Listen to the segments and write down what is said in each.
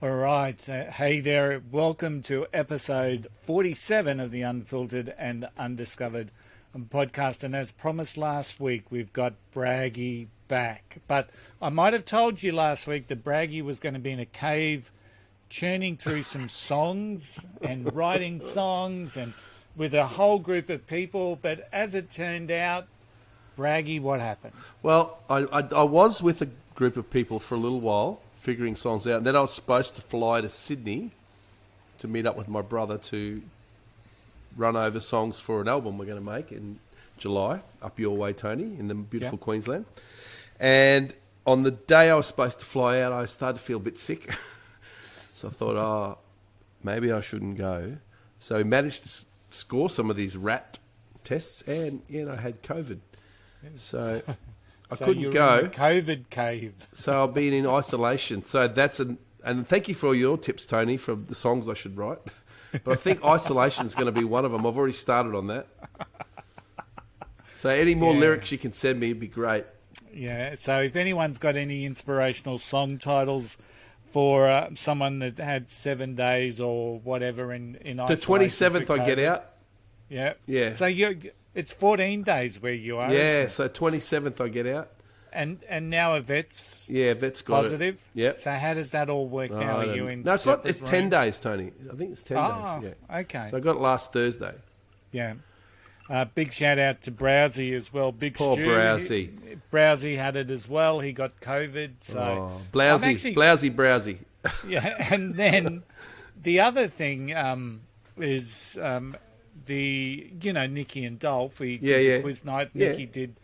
All right. Hey there. Welcome to episode 47 of the Unfiltered and Undiscovered podcast. And as promised last week, we've got Braggy back. But I might have told you last week that Braggy was going to be in a cave churning through some songs and writing songs and with a whole group of people. But as it turned out, Braggy, what happened? Well, I was with a group of people for a little while, figuring songs out. And then I was supposed to fly to Sydney to meet up with my brother to run over songs for an album we're going to make in July, up your way, Tony, in the beautiful Queensland. And on the day I was supposed to fly out, I started to feel a bit sick. So I thought, maybe I shouldn't go. So we managed to score some of these rat tests and, I had COVID. So I couldn't go. In a COVID cave. So I've been in isolation. So and thank you for all your tips, Tony, for the songs I should write. But I think isolation is going to be one of them. I've already started on that. So any more lyrics you can send me would be great. Yeah. So if anyone's got any inspirational song titles for someone that had 7 days or whatever in the 27th, I get out. Yeah. Yeah. So it's 14 days where you are. Yeah. So 27th, I get out. And now Yvette's Yvette's got positive. Yeah. So how does that all work now? Are you in? No, it's not. It's 10 days, Tony. I think it's 10 days. Yeah. Okay. So I got it last Thursday. Yeah. Big shout out to Browsy as well. Poor Stu. Browsy. Browsy had it as well. He got COVID. So Browsy. Yeah. And then the other thing is Nikki and Dolph. We did quiz night. Nikki did.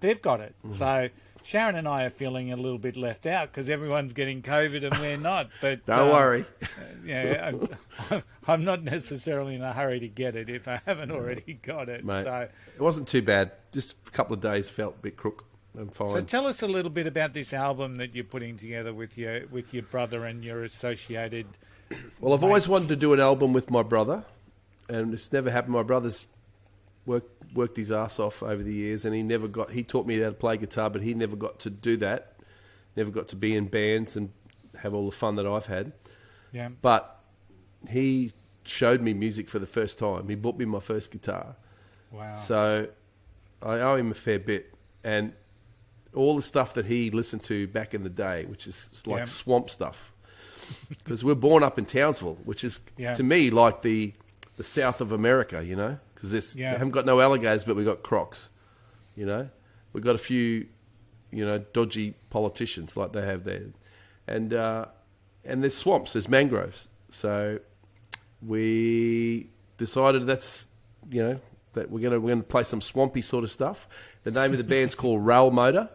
They've got it. Mm. So Sharon and I are feeling a little bit left out because everyone's getting COVID and we're not. But don't worry. I'm not necessarily in a hurry to get it if I haven't already got it. Mate, so it wasn't too bad. Just a couple of days felt a bit crook and fine. So tell us a little bit about this album that you're putting together with your brother and your associated. Well, I've always wanted to do an album with my brother, and it's never happened. My brother's worked his ass off over the years, and he taught me how to play guitar, but he never got to do that. Never got to be in bands and have all the fun that I've had. Yeah. But he showed me music for the first time. He bought me my first guitar. Wow. So I owe him a fair bit. And all the stuff that he listened to back in the day, which is like swamp stuff. Because we're born up in Townsville, which is, to me, like the south of America, because we haven't got no alligators, but we've got crocs, We've got a few, dodgy politicians like they have there. And there's swamps, there's mangroves. So we decided that we're going to play some swampy sort of stuff. The name of the band's called Rail Motor.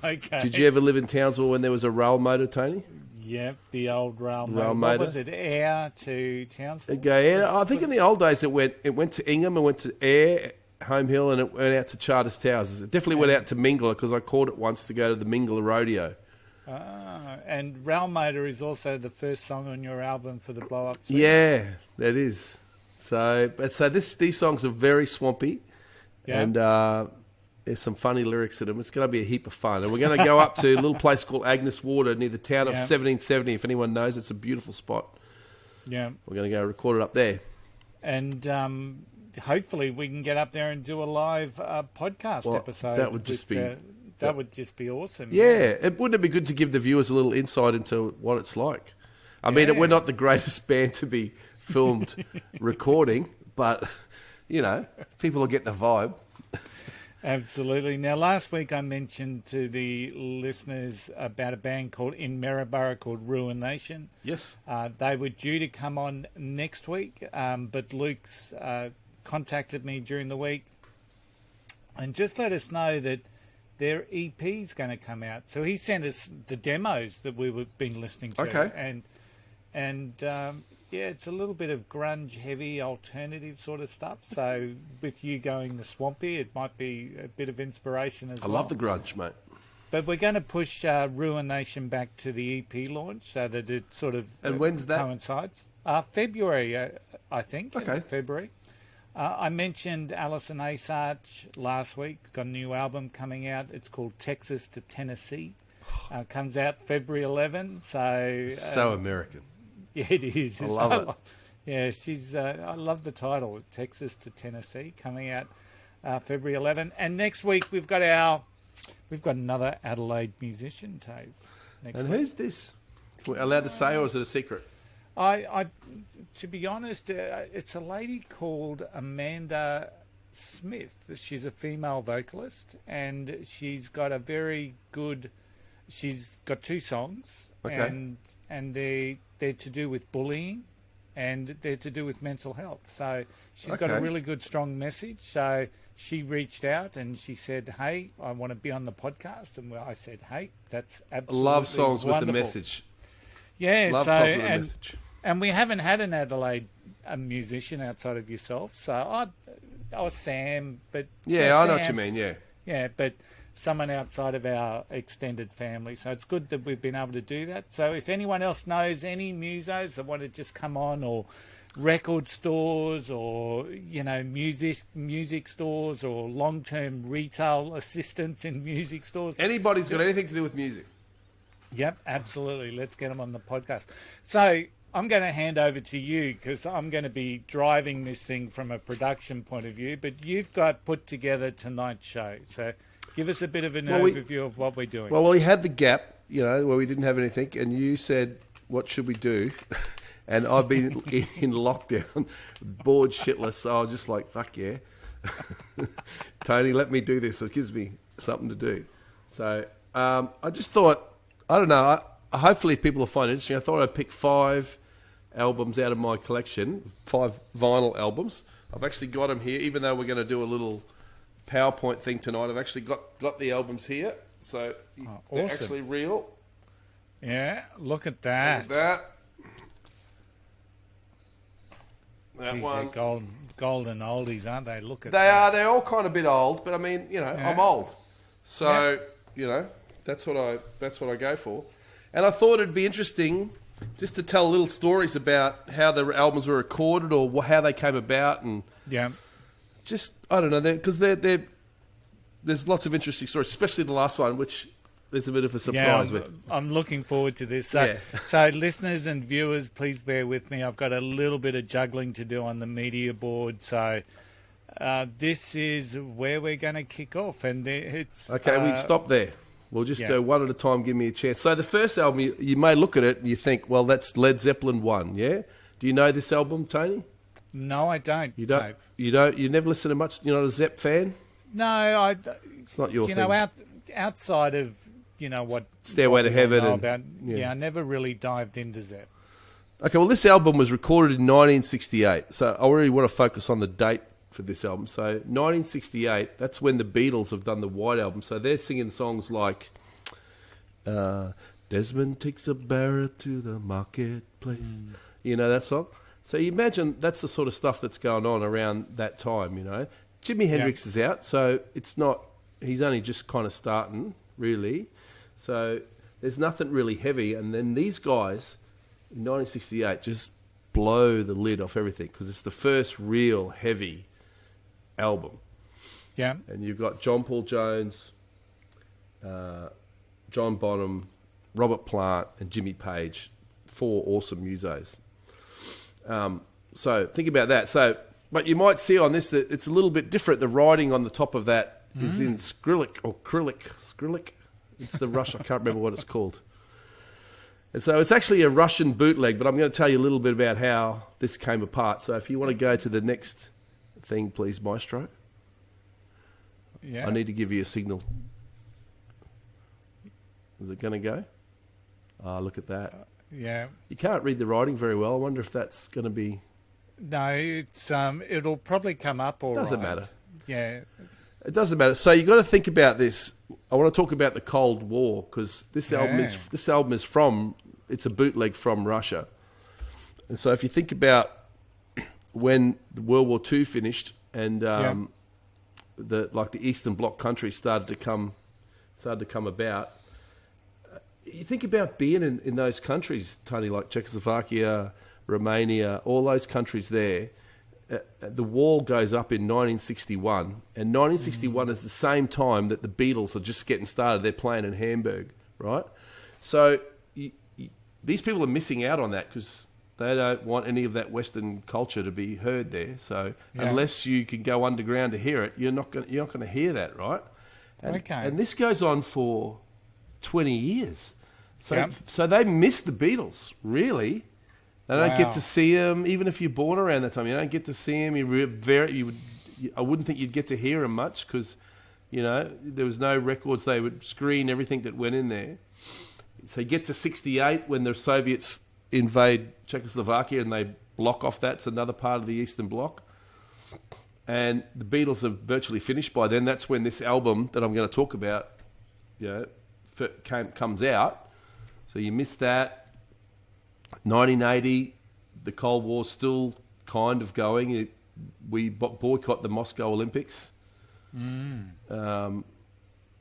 Okay. Did you ever live in Townsville when there was a rail motor, Tony? Yep, the old rail motor. What was it, Ayr to Townsville? I think in the old days it went to Ingham, it went to Ayr, Home Hill, and it went out to Charters Towers. It definitely went out to Mingler because I caught it once to go to the Mingler Rodeo. And Rail Motor is also the first song on your album for the Blow Up CD. Yeah, that is. So these songs are very swampy, and there's some funny lyrics in them. It's going to be a heap of fun. And we're going to go up to a little place called Agnes Water near the town of 1770. If anyone knows, it's a beautiful spot. Yeah. We're going to go record it up there. And hopefully we can get up there and do a live podcast episode. That would just be... That would just be awesome. Yeah. Wouldn't it be good to give the viewers a little insight into what it's like? I mean, we're not the greatest band to be filmed recording, but, people will get the vibe. Absolutely. Now, last week I mentioned to the listeners about a band in Maryborough called Ruin Nation. Yes. They were due to come on next week, but Luke's contacted me during the week and just let us know that their EP's going to come out. So he sent us the demos that we've been listening to. Okay. And it's a little bit of grunge, heavy, alternative sort of stuff. So with you going the swampy, it might be a bit of inspiration as well. I love the grunge, mate. But we're going to push Ruin Nation back to the EP launch so that it sort of when's that? Coincides. February, I think. Okay. February. I mentioned Alison Asarch last week. Got a new album coming out. It's called Texas to Tennessee. Comes out February 11. So American. Yeah, it is. I love it. Yeah, she's. I love the title, Texas to Tennessee, coming out February 11. And next week we've got another Adelaide musician, Dave. And who's this? Are we allowed to say, or is it a secret? To be honest, it's a lady called Amanda Smith. She's a female vocalist, and she's got a very good. She's got 2 songs, and they're to do with bullying, and they're to do with mental health. So she's got a really good, strong message. So she reached out and she said, "Hey, I want to be on the podcast." And I said, "Hey, that's absolutely love songs wonderful. with a message." Yeah, love songs with a message. And we haven't had an Adelaide musician outside of yourself. So Sam, but yeah, I know what you mean. Yeah, but someone outside of our extended family. So it's good that we've been able to do that. So if anyone else knows any musos that want to just come on, or record stores, or music stores, or long-term retail assistants in music stores, anybody's got anything to do with music. Yep, absolutely. Let's get them on the podcast. So I'm going to hand over to you, because I'm going to be driving this thing from a production point of view, but you've got put together tonight's show. So give us a bit of an overview of what we're doing. Well, we had the gap, where we didn't have anything, and you said, what should we do? And I've been in lockdown, bored shitless, so I was just like, fuck yeah. Tony, let me do this. It gives me something to do. So I just thought, I don't know, hopefully people will find it interesting. I thought I'd pick 5 albums out of my collection, 5 vinyl albums. I've actually got them here, even though we're going to do a little PowerPoint thing tonight. I've actually got the albums here, so they're actually real. Yeah, look at that. Look at that. Jeez, one. They're golden oldies, aren't they? Look at they that. Are. They're all kind of a bit old, but I mean, I'm old, so that's what I go for. And I thought it'd be interesting just to tell little stories about how the albums were recorded, or how they came about, and just I don't know, because there's lots of interesting stories, especially the last one, which there's a bit of a surprise with. I'm looking forward to this. So listeners and viewers, please bear with me. I've got a little bit of juggling to do on the media board. So this is where we're going to kick off. And it's... Okay, we stop there. We'll just go one at a time, give me a chance. So the first album, you may look at it and you think, well, that's Led Zeppelin 1, yeah? Do you know this album, Tony? No, I don't. You don't? You never listen to much? You're not a Zepp fan? No, it's not your thing. Outside of... what Stairway to Heaven. I never really dived into Zepp. Okay, well, this album was recorded in 1968, so I really want to focus on the date for this album. So 1968, that's when the Beatles have done the White Album. So they're singing songs like Desmond takes a barrow to the marketplace. You know that song? So you imagine that's the sort of stuff that's going on around that time, Jimi Hendrix is out, so it's not... He's only just kind of starting, really. So there's nothing really heavy. And then these guys in 1968 just blow the lid off everything, because it's the first real heavy album. Yeah. And you've got John Paul Jones, John Bonham, Robert Plant, and Jimmy Page, 4 awesome musos. So think about that. But you might see on this that it's a little bit different. The writing on the top of that is in Cyrillic. It's the Russian. I can't remember what it's called. And so it's actually a Russian bootleg, but I'm going to tell you a little bit about how this came apart. So if you want to go to the next thing, please, Maestro. Yeah. I need to give you a signal. Is it going to go? Look at that. Yeah. You can't read the writing very well. I wonder if that's going to be... No, it's it'll probably come up all right. Doesn't matter. Yeah. It doesn't matter. So you've got to think about this. I want to talk about the Cold War, because this album is from... It's a bootleg from Russia. And so if you think about when World War II finished and the Eastern Bloc countries started to come about, you think about being in those countries, Tony, like Czechoslovakia, Romania, all those countries there. The wall goes up in 1961, and 1961 is the same time that the Beatles are just getting started. They're playing in Hamburg, right? So these people are missing out on that because they don't want any of that Western culture to be heard there. So unless you can go underground to hear it, you're not going to hear that, right? And this goes on for 20 years. So they miss the Beatles, really. They don't get to see them, even if you're born around that time. You don't get to see them. I wouldn't think you'd get to hear them much because, there was no records. They would screen everything that went in there. So you get to 68 when the Soviets invade Czechoslovakia and they block off that. It's another part of the Eastern Bloc. And the Beatles are virtually finished by then. That's when this album that I'm going to talk about comes out. So you missed that. 1980, the Cold War's still kind of going. We boycott the Moscow Olympics. So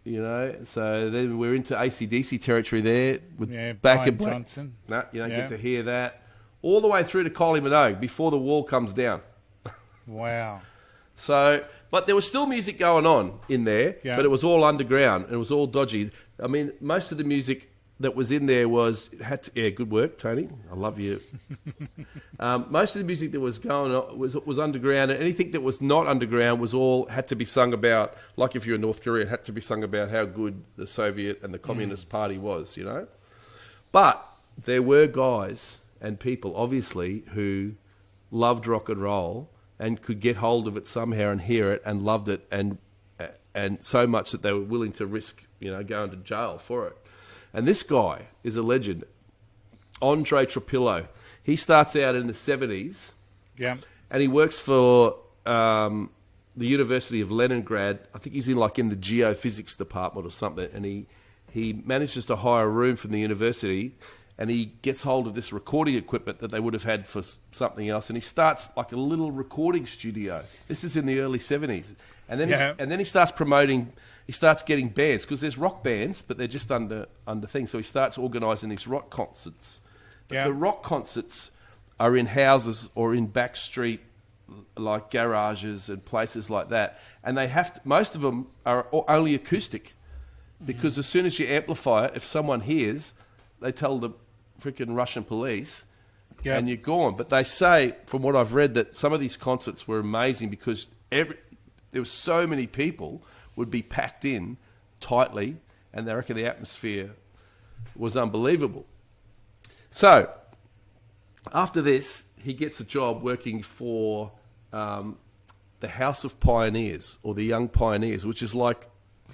then we're into AC/DC territory there with Back and Johnson. No, you don't get to hear that. All the way through to Kylie Minogue before the wall comes down. Wow. So, but there was still music going on in there, but it was all underground and it was all dodgy. I mean, most of the music that was in there good work, Tony. I love you. Most of the music that was going on was underground, and anything that was not underground had to be sung about. Like if you're in North Korea, it had to be sung about how good the Soviet and the Communist Party was, But there were guys and people, obviously, who loved rock and roll and could get hold of it somehow and hear it and loved it, and so much that they were willing to risk, going to jail for it. And this guy is a legend, Andre Tropillo. He starts out in the 70s, and he works for the University of Leningrad. I think he's in the geophysics department or something, and he manages to hire a room from the university, and he gets hold of this recording equipment that they would have had for something else, and he starts like a little recording studio. This is in the early 70s. And then he starts promoting. He starts getting bands because there's rock bands, but they're just under things. So he starts organising these rock concerts. But the rock concerts are in houses or in back street, like garages and places like that. And most of them are only acoustic, because as soon as you amplify it, if someone hears, they tell the freaking Russian police, and you're gone. But they say, from what I've read, that some of these concerts were amazing because there were so many people would be packed in tightly, and they reckon the atmosphere was unbelievable. So, after this, he gets a job working for the House of Pioneers, or the Young Pioneers, which is like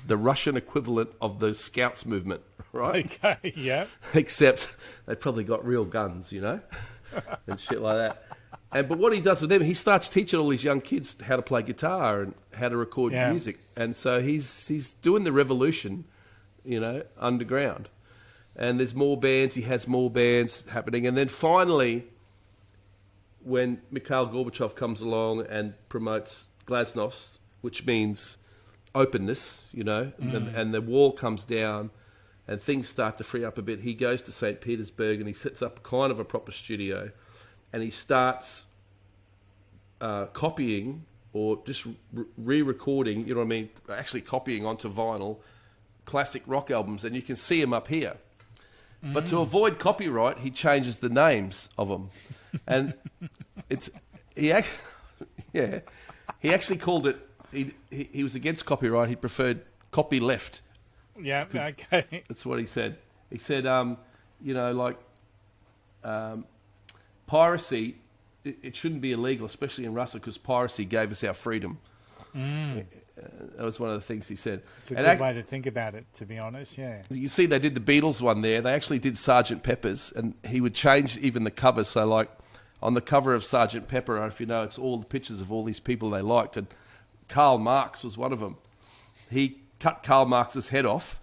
the Russian equivalent of the Scouts movement, right? Okay, yeah. Except they probably got real guns, and shit like that. But what he does with them, he starts teaching all these young kids how to play guitar and how to record music. And so he's doing the revolution, underground. And there's more bands. He has more bands happening. And then finally, when Mikhail Gorbachev comes along and promotes glasnost, which means openness, and the wall comes down and things start to free up a bit, he goes to St. Petersburg and he sets up kind of a proper studio. And he starts copying or just re-recording, actually copying onto vinyl, classic rock albums, and you can see him up here. But to avoid copyright, he changes the names of them. And he actually called it, he was against copyright, he preferred copy left. Yeah, okay. That's what he said. He said, piracy, it shouldn't be illegal, especially in Russia, because piracy gave us our freedom. That was one of the things he said. It's a good way to think about it, to be honest, yeah. You see, they did the Beatles one there. They actually did Sgt. Pepper's, and he would change even the covers. So, like, on the cover of Sgt. Pepper, if you know, it's all the pictures of all these people they liked, and Karl Marx was one of them. He cut Karl Marx's head off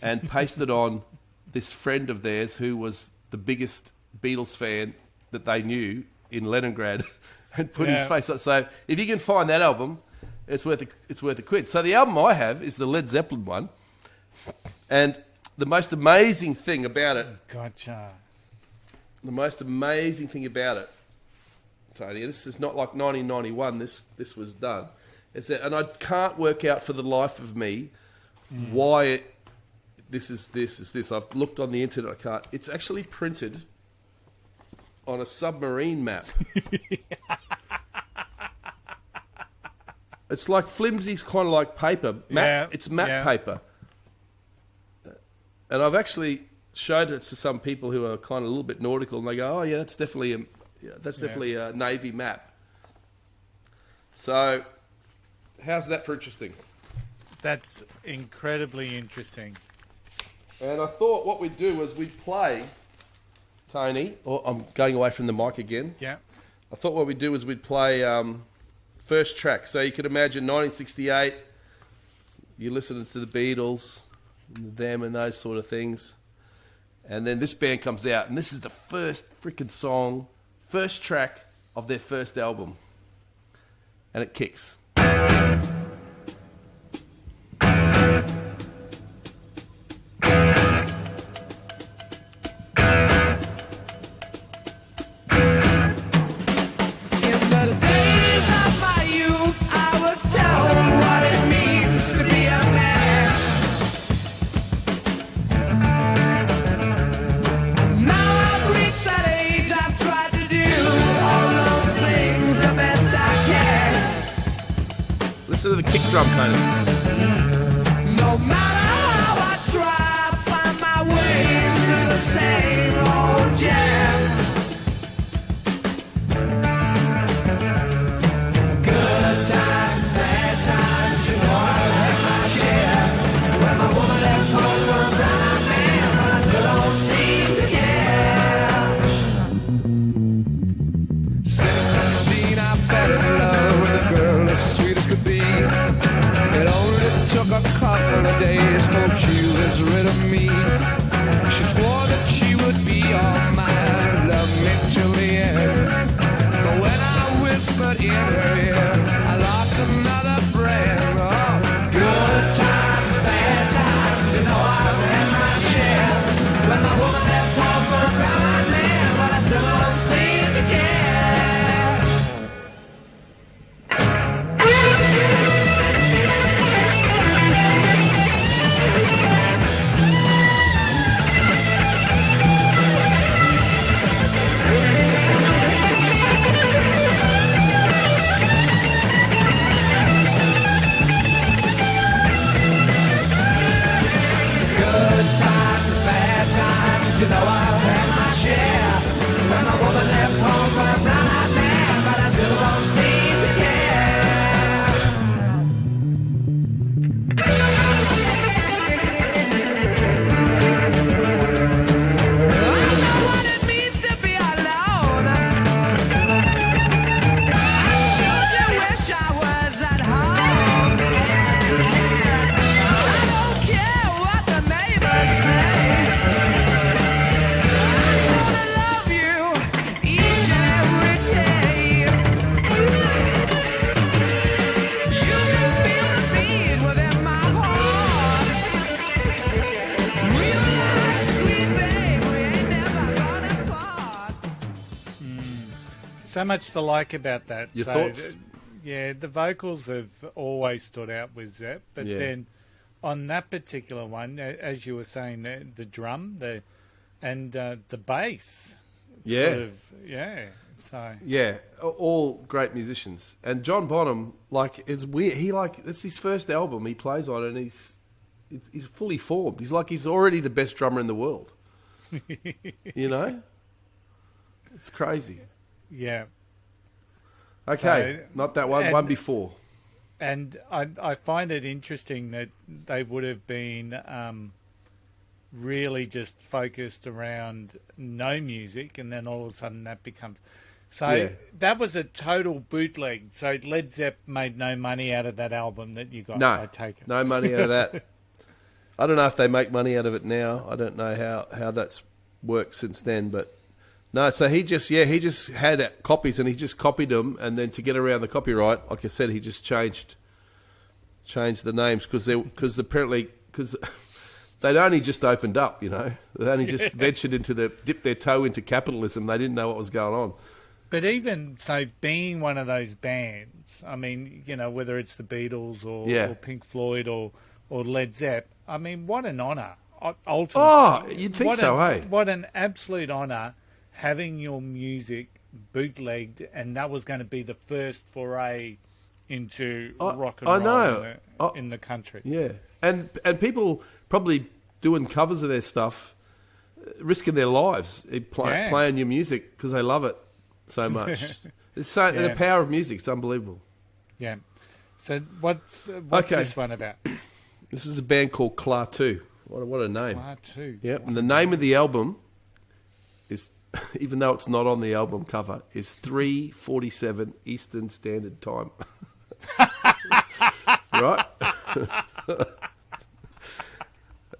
and pasted on this friend of theirs who was the biggest Beatles fan that they knew in Leningrad, and put his face on. So if you can find that album, it's worth a quid. So the album I have is the Led Zeppelin one, and the most amazing thing about it. Gotcha. The most amazing thing about it, Tony, this is not like 1991. This was done. It's that, and I can't work out for the life of me why this is this. I've looked on the internet. I can't. It's actually printed on a submarine map. It's like flimsy, kind of like paper. It's map paper. And I've actually showed it to some people who are kind of a little bit nautical, and they go, "Oh yeah, that's definitely a Navy map." So, how's that for interesting? That's incredibly interesting. And I thought what we'd do was we'd play, Tony. Or I'm going away from the mic again. Yeah. I thought what we'd do was we'd play first track. So you could imagine 1968. You're listening to the Beatles, and them, and those sort of things. And then this band comes out, and this is the first freaking song, first track of their first album. And it kicks. To the kick drum kind of. No matter how I try, find my way through the same old jam. Good times, bad times, you know I've had my share. When my woman left home for a blind man, but I still don't seem to care. 16, I fell in love with a girl as sweet as could be. It only took a couple of days for she was rid of me. She swore that she would be all mine, love me till the end. But when I whispered in her ear, I lost another friend. Oh, good times, bad times, you know I've had my share. When my woman left home for a blind man, but I still don't seem to care. You know I've had my share. When my woman left home for a blind man, but I still don't seem to care. I know what it means to be alone. I sure do wish I was at home. I don't care what the neighbors say. So much to like about that. Your thoughts? Yeah, the vocals have always stood out with Zepp, but then on that particular one, as you were saying, the drum, and the bass, sort of, so all great musicians. And John Bonham, it's weird. It's his first album he plays on, and he's fully formed. He's already the best drummer in the world. You know, it's crazy. Yeah. Okay, so, not that one. One before. And I find it interesting that they would have been really just focused around no music, and then all of a sudden that becomes... So that was a total bootleg. So Led Zepp made no money out of that album that you got, I take it. No money out of that. I don't know if they make money out of it now. I don't know how that's worked since then, but... No, so he just had copies, and he just copied them, and then to get around the copyright, like I said, he just changed the names because they'd only just opened up, you know. They'd only just ventured dipped their toe into capitalism. They didn't know what was going on. But even so, being one of those bands, I mean, you know, whether it's the Beatles or Pink Floyd or Led Zepp, I mean, what an honour. ultimately. Oh, you'd think so, hey? What an absolute honour having your music bootlegged, and that was going to be the first foray into rock and roll in the country. Yeah, and people probably doing covers of their stuff, risking their lives playing your music because they love it so much. The power of music, it's unbelievable. Yeah. So what's this one about? This is a band called Klaatu. What a name. Klaatu. Yeah, and the name of the album is, even though it's not on the album cover, is 3:47 Eastern Standard Time. Right?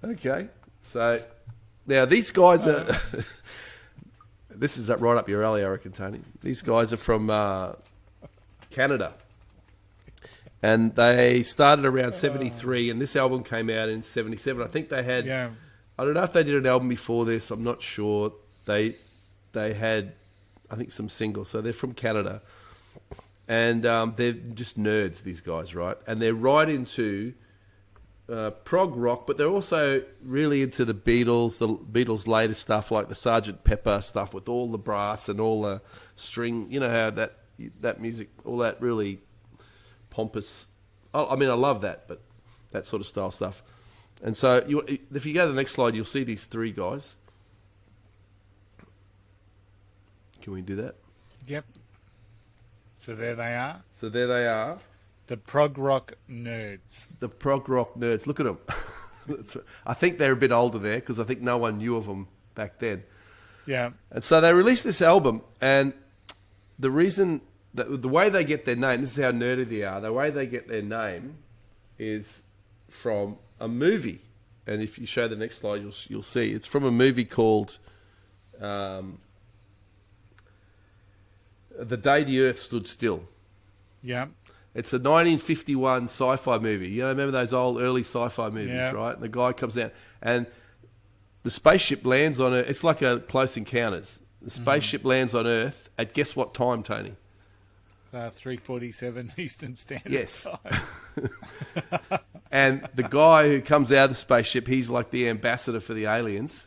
Okay. So, now these guys are... This is right up your alley, I reckon, Tony. These guys are from Canada. And they started around 73, and this album came out in 77. I think they had... Yeah. I don't know if they did an album before this. I'm not sure. They had, I think, some singles. So they're from Canada. And they're just nerds, these guys, right? And they're right into prog rock, but they're also really into the Beatles' latest stuff, like the Sgt. Pepper stuff with all the brass and all the string. You know how that music, all that really pompous. I mean, I love that, but that sort of style stuff. And so if you go to the next slide, you'll see these three guys. Can we do that? Yep. So there they are. The prog rock nerds. The prog rock nerds. Look at them. I think they're a bit older there because I think no one knew of them back then. Yeah. And so they released this album, and the reason, the way they get their name, this is how nerdy they are, the way they get their name is from a movie. And if you show the next slide, you'll see. It's from a movie called The Day the Earth Stood Still. Yeah. It's a 1951 sci-fi movie. You know, remember those old early sci-fi movies, right? And the guy comes out and the spaceship lands on Earth. It's like a Close Encounters. The spaceship lands on Earth at guess what time, Tony? 3:47 Eastern Standard Time. And the guy who comes out of the spaceship, he's like the ambassador for the aliens.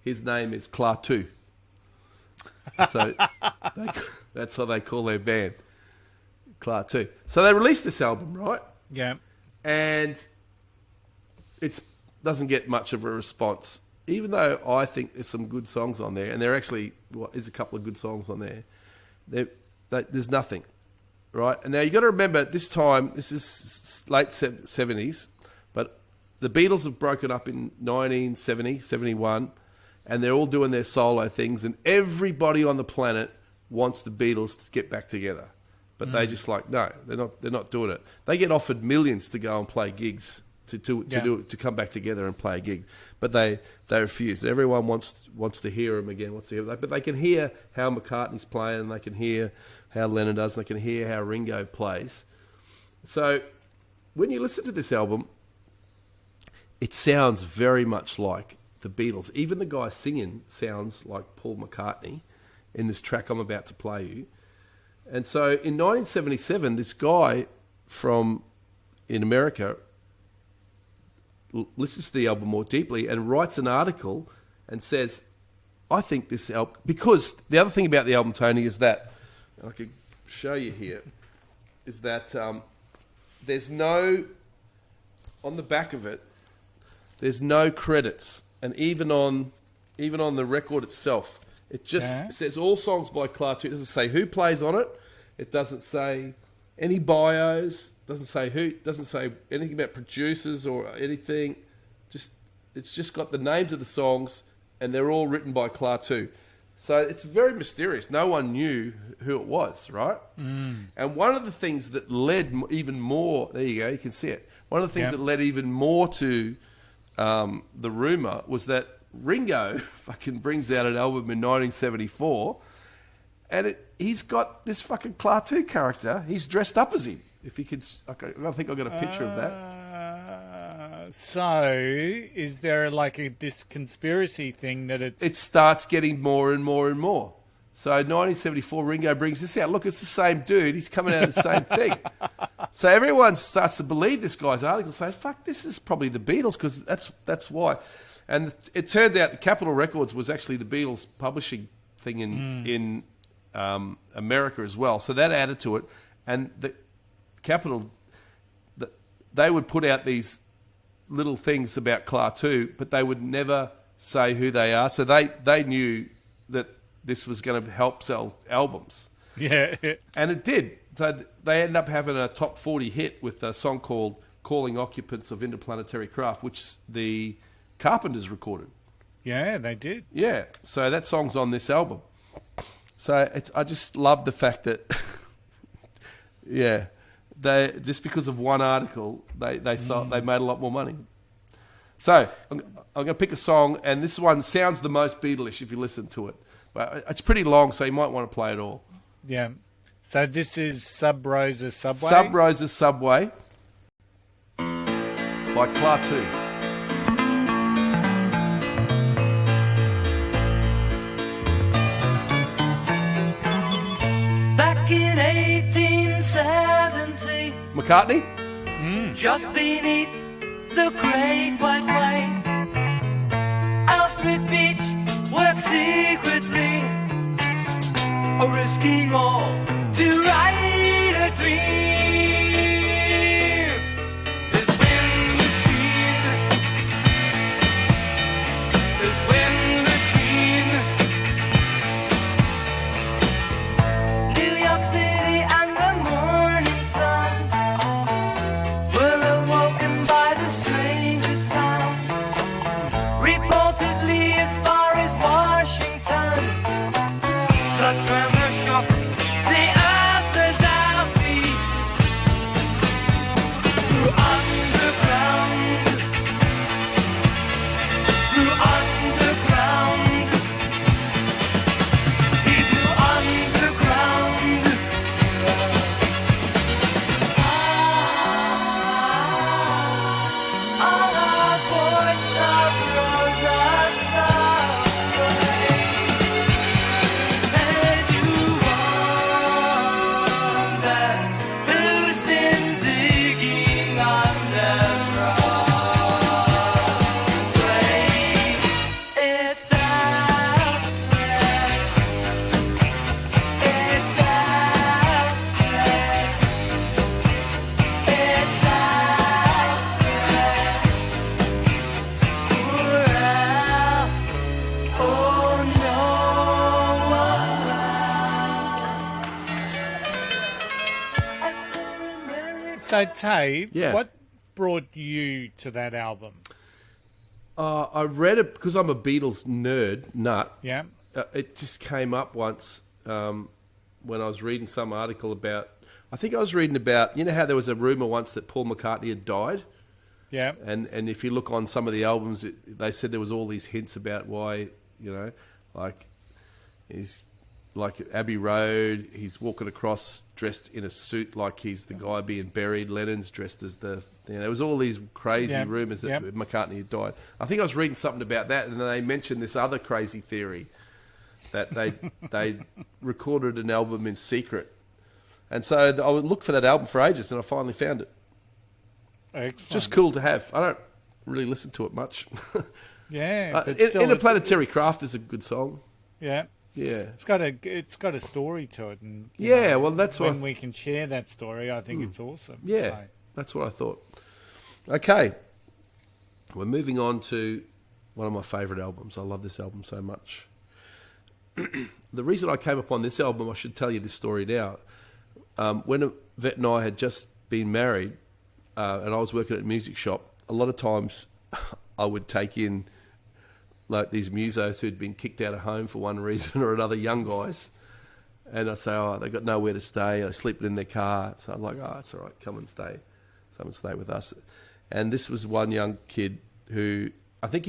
His name is Klaatu. So that's what they call their band. Klaatu. So they released this album, right? Yeah. And it doesn't get much of a response, even though I think there's some good songs on there, and there actually is a couple of good songs on there. There's nothing, right? And now you got to remember, this time, this is late 70s, but the Beatles have broken up in 1970, 71, and they're all doing their solo things, and everybody on the planet wants the Beatles to get back together. But they just no, they're not doing it. They get offered millions to go and play gigs to come back together and play a gig, but they refuse. Everyone wants to hear them again. But they can hear how McCartney's playing, and they can hear how Lennon does, and they can hear how Ringo plays. So when you listen to this album, it sounds very much like the Beatles. Even the guy singing sounds like Paul McCartney in this track I'm about to play you. And so in 1977, this guy in America listens to the album more deeply and writes an article and says, I think this album... Because the other thing about the album, Tony, is that, and I could show you here, is that there's no... On the back of it, there's no credits. And even on the record itself... It just says all songs by Klaatu. It doesn't say who plays on it. It doesn't say any bios. Doesn't say anything about producers or anything. It's just got the names of the songs, and they're all written by Klaatu. So it's very mysterious. No one knew who it was, right? And one of the things that led even more... There you go. You can see it. One of the things that led even more to the rumor was that Ringo fucking brings out an album in 1974, and he's got this fucking Klaatu character. He's dressed up as him. If you could, I think I've got a picture of that. So, is there this conspiracy thing that it starts getting more and more and more? So, 1974, Ringo brings this out. Look, it's the same dude. He's coming out of the same thing. So everyone starts to believe this guy's article, saying, "Fuck, this is probably the Beatles," because that's why. And it turned out that Capitol Records was actually the Beatles publishing thing in America as well. So that added to it. And the Capitol, they would put out these little things about Klaatu, but they would never say who they are. So they knew that this was going to help sell albums. Yeah. And it did. So they ended up having a top 40 hit with a song called Calling Occupants of Interplanetary Craft, which the Carpenters recorded. Yeah, they did. Yeah. So that song's on this album. So I just love the fact that, yeah, they just because of one article, they made a lot more money. So I'm going to pick a song, and this one sounds the most Beatles if you listen to it. But it's pretty long, so you might want to play it all. Yeah. So this is Sub Rosa Subway? Sub Rosa Subway by Klaatu. Back in 1870, McCartney? just beneath the Great White Way, Alfred Beach worked secretly, risking all to write a dream. His wind machine, his wind machine. New York City and the morning sun were awoken by the strangest sound. Reportedly as far as Washington, the tremor shook the earth as our feet. Through underground, through underground, he flew underground. On aboard Sub Rosa Subway. And you wonder who's been digging underground. It's Alfred. It's Alfred. It's Alfred. Poor Al. Oh no. So, Tay, Yeah. what brought you to that album? I read it because I'm a Beatles nut. Yeah. It just came up once when I was reading some article about... I think I was reading about... You know how there was a rumour once that Paul McCartney had died? Yeah. And if you look on some of the albums, they said there was all these hints about why, like he's like Abbey Road, he's walking across dressed in a suit like he's the guy being buried. Lennon's dressed as the... there was all these crazy rumours that McCartney had died. I think I was reading something about that, and then they mentioned this other crazy theory that they recorded an album in secret. And so I would look for that album for ages, and I finally found it. Excellent. Just cool to have. I don't really listen to it much. Yeah. but still, Interplanetary Craft is a good song. Yeah. Yeah. It's got a story to it, and Well, that's what when we can share that story, I think it's awesome. Yeah, So, that's what I thought. Okay, we're moving on to one of my favourite albums. I love this album so much. The reason I came upon this album, I should tell you this story now. When Vet and I had just been married, and I was working at a music shop, a lot of times I would take in like these musos who'd been kicked out of home for one reason or another, young guys. And I say, they got nowhere to stay. They're sleeping in their car. So I'm like, it's all right, come and stay with us. And this was one young kid who I think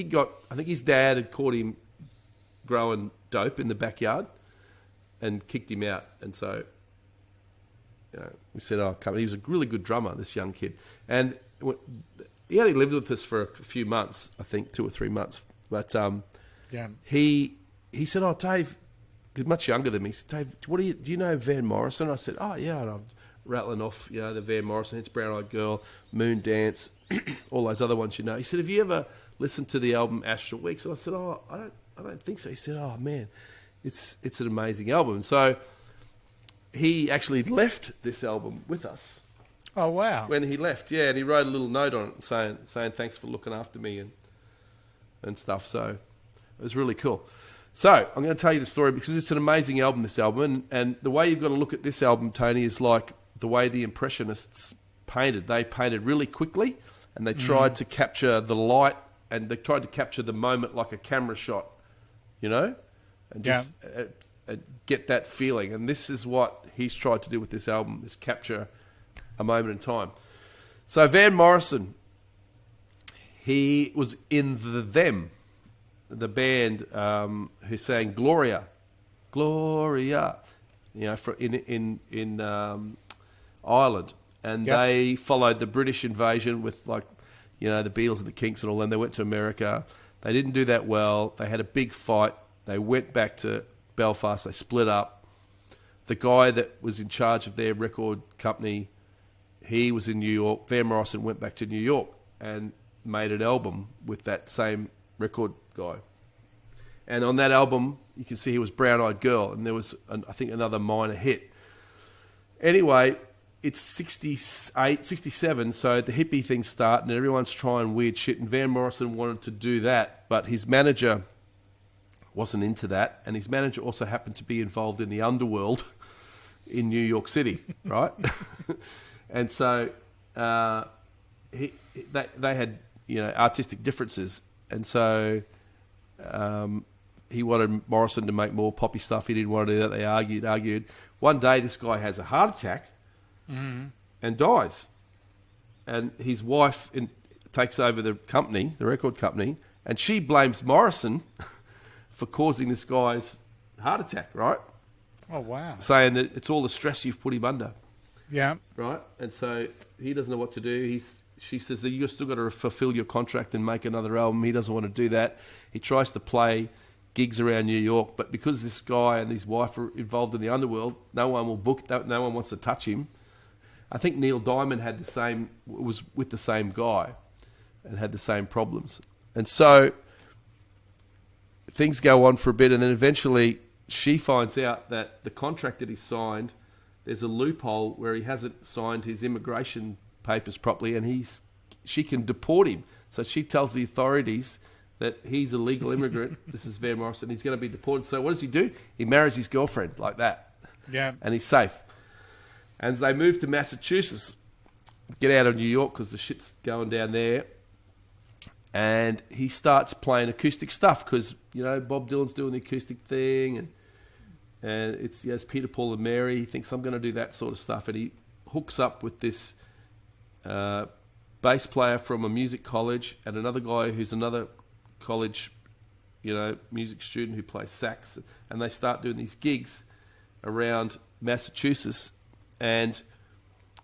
his dad had caught him growing dope in the backyard and kicked him out. And so, we said, come. He was a really good drummer, this young kid. And he only lived with us for a few months, I think 2 or 3 months. But he said, Dave, he's much younger than me. He said, Dave, do you know Van Morrison? I said, yeah. And I'm rattling off, the Van Morrison, It's Brown Eyed Girl, Moon Dance, all those other ones, He said, have you ever listen to the album Astral Weeks. And I said, oh, I don't think so. He said, oh, man, it's an amazing album. So he actually left this album with us. Oh, wow. When he left, yeah, and he wrote a little note on it saying thanks for looking after me and stuff. So it was really cool. So I'm going to tell you the story because it's an amazing album, this album. And the way you've got to look at this album, Tony, is like the way the Impressionists painted. They painted really quickly and they tried to capture the light and they tried to capture the moment like a camera shot, you know, and just get that feeling. And this is what he's tried to do with this album, is capture a moment in time. So Van Morrison, he was in the band who sang Gloria, Gloria, you know, in Ireland, and they followed the British invasion with, like, you know, the Beatles and the Kinks and all. Then they went to America. They didn't do that well. They had a big fight. They went back to Belfast. They split up. The guy that was in charge of their record company, he was in New York. Van Morrison went back to New York and made an album with that same record guy. And on that album, you can see he was Brown Eyed Girl, and there was, I think, another minor hit. Anyway, it's 68, 67, so the hippie things start, and everyone's trying weird shit, and Van Morrison wanted to do that, but his manager wasn't into that, and his manager also happened to be involved in the underworld in New York City, right? And so they had, you know, artistic differences, and so he wanted Morrison to make more poppy stuff. He didn't want to do that. They argued. One day, this guy has a heart attack and dies, and his wife takes over the company, the record company, and she blames Morrison for causing this guy's heart attack, right? Oh, wow. Saying that it's all the stress you've put him under. Yeah. Right? And so he doesn't know what to do. She says that you've still got to fulfill your contract and make another album. He doesn't want to do that. He tries to play gigs around New York, but because this guy and his wife are involved in the underworld, no one will book, no one wants to touch him. I think Neil Diamond was with the same guy and had the same problems. And so things go on for a bit, and then eventually she finds out that the contract that he signed, there's a loophole where he hasn't signed his immigration papers properly, and she can deport him. So she tells the authorities that he's a legal immigrant. This is Van Morrison. He's going to be deported. So what does he do? He marries his girlfriend like that. Yeah. And he's safe. And they move to Massachusetts, get out of New York because the shit's going down there. And he starts playing acoustic stuff because, you know, Bob Dylan's doing the acoustic thing, and it's Peter, Paul and Mary. He thinks, I'm going to do that sort of stuff. And he hooks up with this bass player from a music college and another guy who's another college, you know, music student who plays sax. And they start doing these gigs around Massachusetts and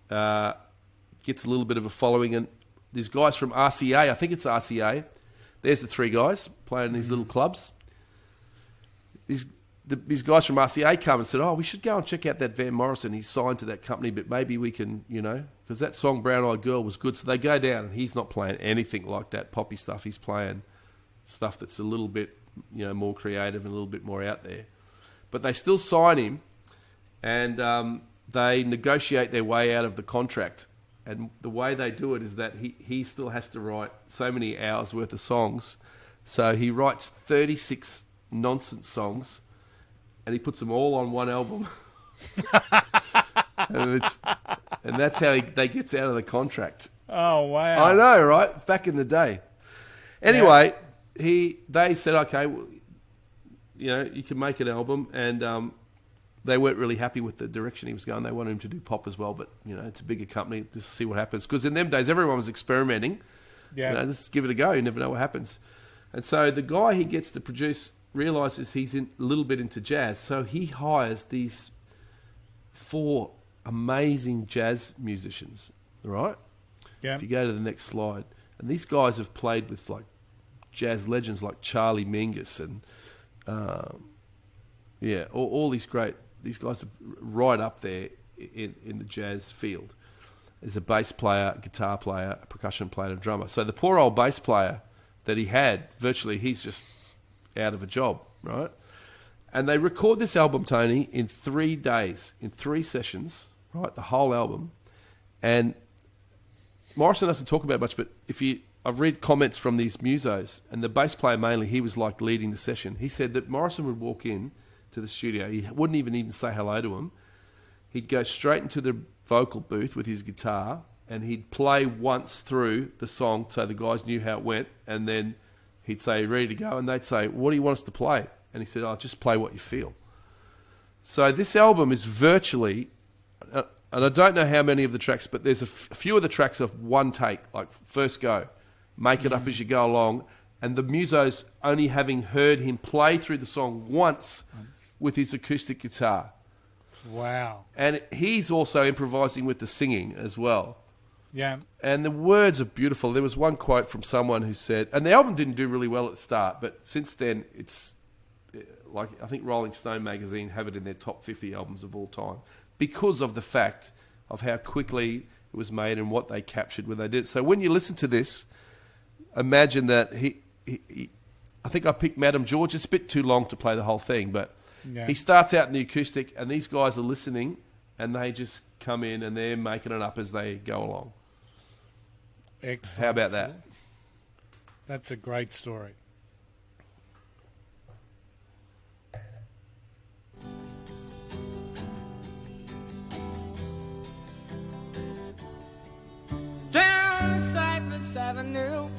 gets a little bit of a following. And these guys from RCA, I think it's RCA, there's the three guys playing in these little clubs. These guys from RCA come and said, oh, we should go and check out that Van Morrison. He's signed to that company, but maybe we can, you know, because that song Brown Eyed Girl was good. So they go down, and he's not playing anything like that poppy stuff. He's playing stuff that's a little bit, you know, more creative and a little bit more out there. But they still sign him, and they negotiate their way out of the contract. And the way they do it is that he still has to write so many hours worth of songs. So he writes 36 nonsense songs, and he puts them all on one album. and that's how they gets out of the contract. Oh, wow. I know, right? Back in the day. Anyway, they said, okay, well, you know, you can make an album, and they weren't really happy with the direction he was going. They wanted him to do pop as well, but, you know, it's a bigger company, just see what happens. Because in them days, everyone was experimenting. Yeah. You know, just give it a go. You never know what happens. And so the guy he gets to produce realises he's a little bit into jazz, so he hires these 4 amazing jazz musicians, right? Yeah. If you go to the next slide. And these guys have played with, like, jazz legends like Charlie Mingus and, all these great... These guys are right up there in the jazz field. There's a bass player, a guitar player, a percussion player, and a drummer. So the poor old bass player that he had, virtually he's just out of a job, right? And they record this album, Tony, in 3 days, in 3 sessions, right? The whole album. And Morrison doesn't talk about it much, but I've read comments from these musos, and the bass player mainly, he was like leading the session. He said that Morrison would walk in to the studio. He wouldn't even say hello to him. He'd go straight into the vocal booth with his guitar, and he'd play once through the song so the guys knew how it went, and then he'd say, ready to go, and they'd say, what do you want us to play? And he said, just play what you feel. So this album is virtually, and I don't know how many of the tracks, but there's a few of the tracks of one take, like first go. Make it up as you go along, and the musos only having heard him play through the song once with his acoustic guitar. Wow. And he's also improvising with the singing as well. Yeah. And the words are beautiful. There was one quote from someone who said, and the album didn't do really well at the start, but since then it's like, I think Rolling Stone magazine have it in their top 50 albums of all time because of the fact of how quickly it was made and what they captured when they did it. So when you listen to this, imagine that I think I picked Madame George. It's a bit too long to play the whole thing, but he starts out in the acoustic, and these guys are listening, and they just come in and they're making it up as they go along. Excellent. How about that? That's a great story. Down Cypress Avenue,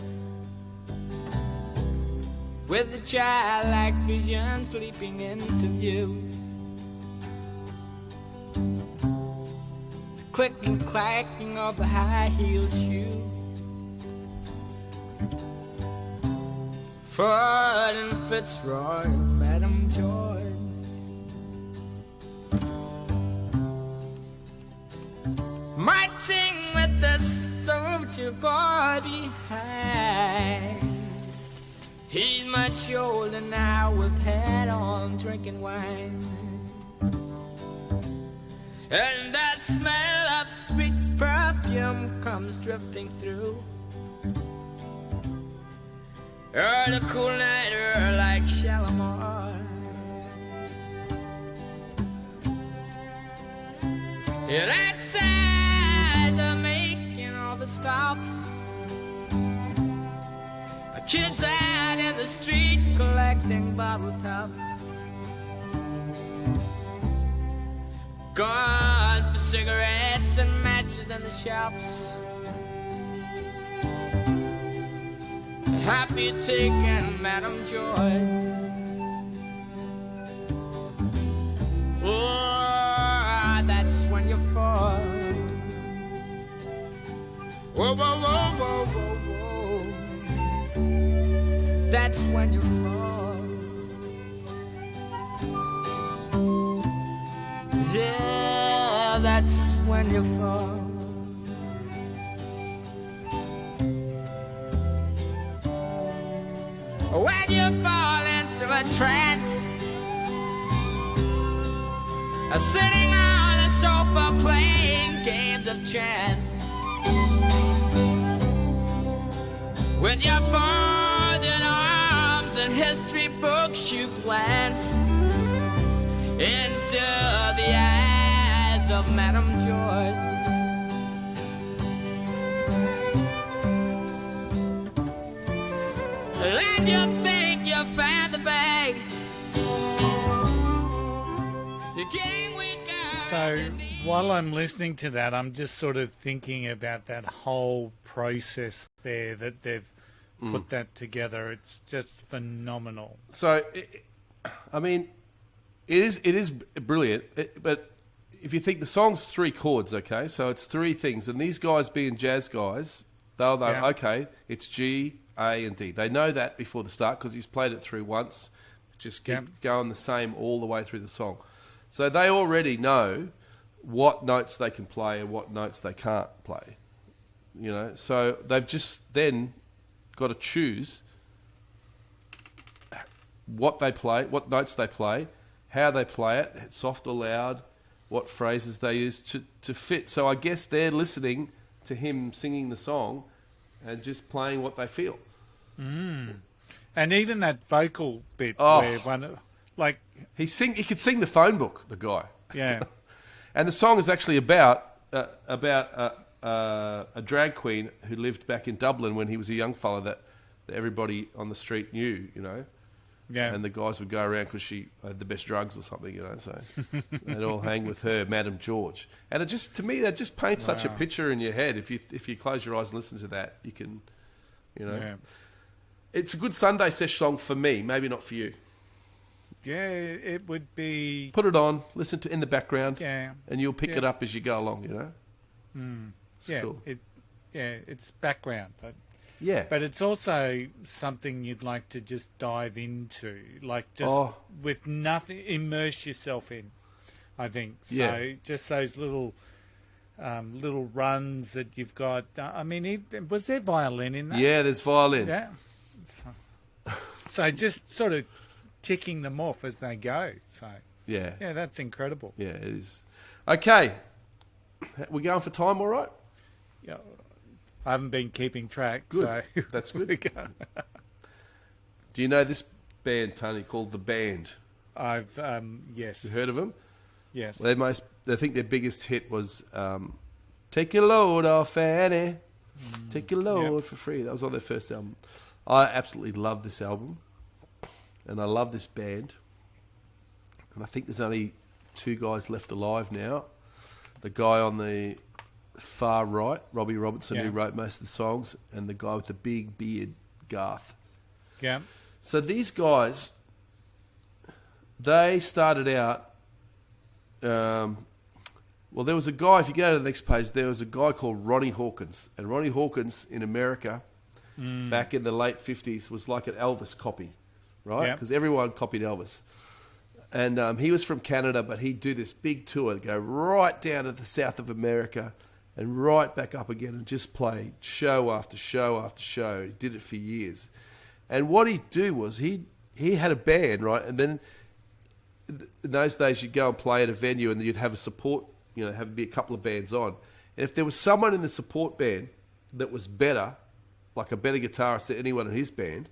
with the childlike vision sleeping into view. The clicking, clacking of the high-heeled shoe. Ford and Fitzroy, Madame George. Marching with the soldier boy behind. He's much older now with hat on, drinking wine. And that smell of sweet perfume comes drifting through. Oh, the cool night air like Shalimar. And outside they're making all the stops. Kids out in the street collecting bottle tops. Gone for cigarettes and matches in the shops. Happy taking Madame Joy. Oh, that's when you fall. Whoa, whoa, whoa, whoa, whoa, whoa. That's when you fall. Yeah, that's when you fall. When you fall into a trance, sitting on a sofa playing games of chance, with your folded arms and history books you glance into the eyes of Madame George. And you think you found the bag. You're getting weaker. So while I'm listening to that, I'm just sort of thinking about that whole process there that they've put that together. It's just phenomenal. So, I mean, it is brilliant. But if you think the song's 3 chords, okay, so it's 3 things, and these guys being jazz guys, they'll know, okay, it's G, A, and D. They know that before the start because he's played it through once. Just keep going the same all the way through the song. So they already know what notes they can play and what notes they can't play. You know, so they've just then got to choose what they play, what notes they play, how they play it, soft or loud, what phrases they use to fit. So I guess they're listening to him singing the song and just playing what they feel. And even that vocal bit where like... He could sing the phone book, the guy. Yeah. And the song is actually about a drag queen who lived back in Dublin when he was a young fella that everybody on the street knew, you know. Yeah. And the guys would go around because she had the best drugs or something, you know. So they'd all hang with her, Madam George. And it just, to me, that just paints such a picture in your head. If you close your eyes and listen to that, you can, you know. Yeah. It's a good Sunday sesh song for me, maybe not for you. Yeah, it would be... Put it on, listen to it in the background, Yeah. and you'll pick it up as you go along, you know. It's Yeah, cool. it's background. Yeah. But it's also something you'd like to just dive into, like just with nothing, immerse yourself in, I think. So Yeah. just those little runs that you've got. I mean, was there violin in that? Yeah, there's violin. Yeah. So just sort of ticking them off as they go. So Yeah. yeah, that's incredible. Yeah, it is. Okay. We're going for time, all right? Yeah. I haven't been keeping track. Good. So That's good. we go. Do you know this band, Tony, called The Band? I've yes. You heard of them? Yes. Well, I think their biggest hit was Take Your Load Off, Annie. Take Your Load for free. That was on their first album. I absolutely love this album. And I love this band. And I think there's only two guys left alive now. The guy on the far right, Robbie Robertson, who wrote most of the songs, and the guy with the big beard, Garth. Yeah. So these guys, they started out... well, there was a guy, if you go to the next page, there was a guy called Ronnie Hawkins. And Ronnie Hawkins in America, back in the late 50s, was like an Elvis copy, right? Because everyone copied Elvis. And he was from Canada, but he'd do this big tour, go right down to the south of America and right back up again and just play show after show after show. He did it for years. And what he'd do was he had a band, right? And then in those days you'd go and play at a venue and you'd have a support, you know, have be a couple of bands on. And if there was someone in the support band that was better, like a better guitarist than anyone in his band,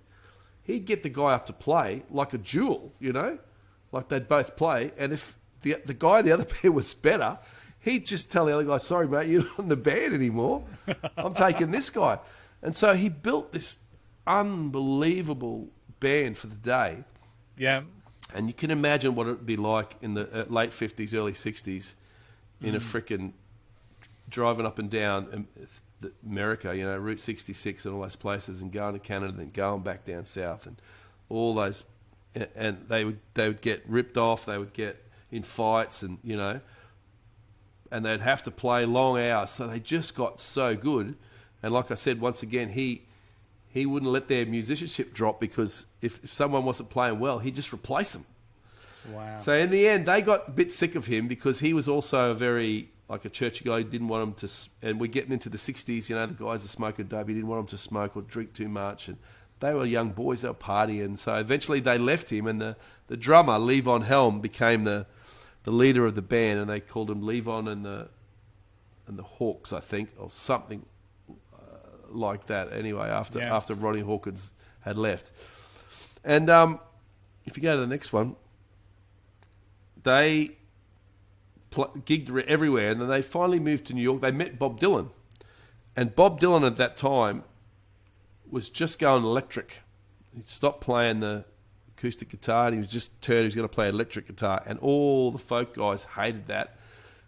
he'd get the guy up to play like a duel, you know? Like they'd both play. And if the guy in the other band was better, he'd just tell the other guy, sorry, mate, you're not in the band anymore. I'm taking this guy. And so he built this unbelievable band for the day. Yeah. And you can imagine what it would be like in the late 50s, early 60s in a frickin' driving up and down America, you know, Route 66 and all those places and going to Canada and then going back down south and all those. And they would get ripped off, they would get in fights and, you know, and they'd have to play long hours. So they just got so good. And like I said, once again, he wouldn't let their musicianship drop because if someone wasn't playing well, he'd just replace them. Wow. So in the end, they got a bit sick of him because he was also a very, like a churchy guy. He didn't want him to, and we're getting into the 60s, you know, the guys are smoking dope. He didn't want them to smoke or drink too much. And they were young boys, they were partying. So eventually they left him, and the drummer, Levon Helm, became the leader of the band, and they called him Levon and the Hawks, I think, or something like that. Anyway, after Ronnie Hawkins had left. And if you go to the next one, they gigged everywhere, and then they finally moved to New York. They met Bob Dylan. And Bob Dylan at that time was just going electric. He'd stopped playing the acoustic guitar and he was going to play electric guitar, and all the folk guys hated that.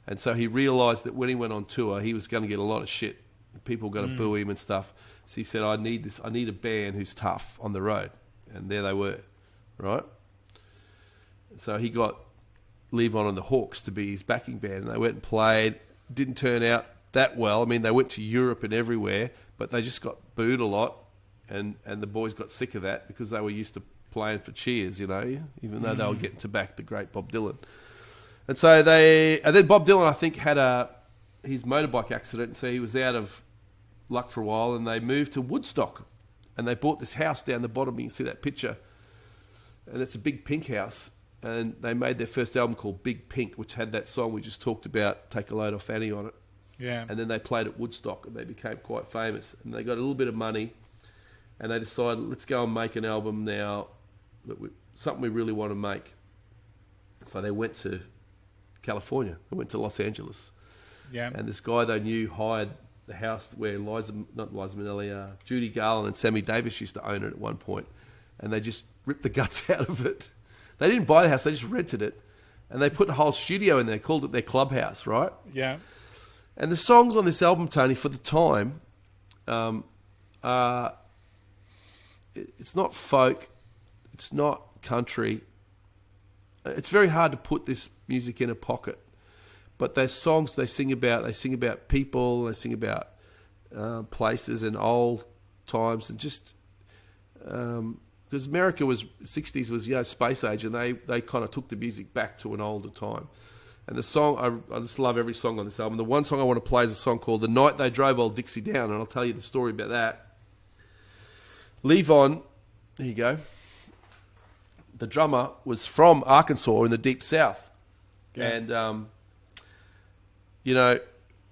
And so he realised that when he went on tour, he was going to get a lot of shit. People were going to boo him and stuff. So he said, I need a band who's tough on the road. And there they were, right? So he got Levon and the Hawks to be his backing band, and they went and played. Didn't turn out that well. I mean, they went to Europe and everywhere, but they just got booed a lot. And the boys got sick of that because they were used to playing for cheers, you know, even though they were getting to back the great Bob Dylan. And so then Bob Dylan, I think, had his motorbike accident, so he was out of luck for a while, and they moved to Woodstock, and they bought this house down the bottom. You can see that picture, and it's a big pink house, and they made their first album called Big Pink, which had that song we just talked about, Take a Load Off Annie, on it. Yeah. And then they played at Woodstock, and they became quite famous, and they got a little bit of money. and they decided, let's go and make an album now, something we really want to make. So they went to California. They went to Los Angeles. Yeah. And this guy they knew hired the house where Judy Garland and Sammy Davis used to own it at one point, and they just ripped the guts out of it. They didn't buy the house; they just rented it, and they put a whole studio in there, called it their clubhouse, right? Yeah. And the songs on this album, Tony, for the time, it's not folk, it's not country. It's very hard to put this music in a pocket. But those songs they sing about people, they sing about places and old times, and just because America was 60s was space age, and they kind of took the music back to an older time. And the song I just love every song on this album. The one song I want to play is a song called "The Night They Drove Old Dixie Down," and I'll tell you the story about that. Levon, there you go. The drummer was from Arkansas in the deep South, and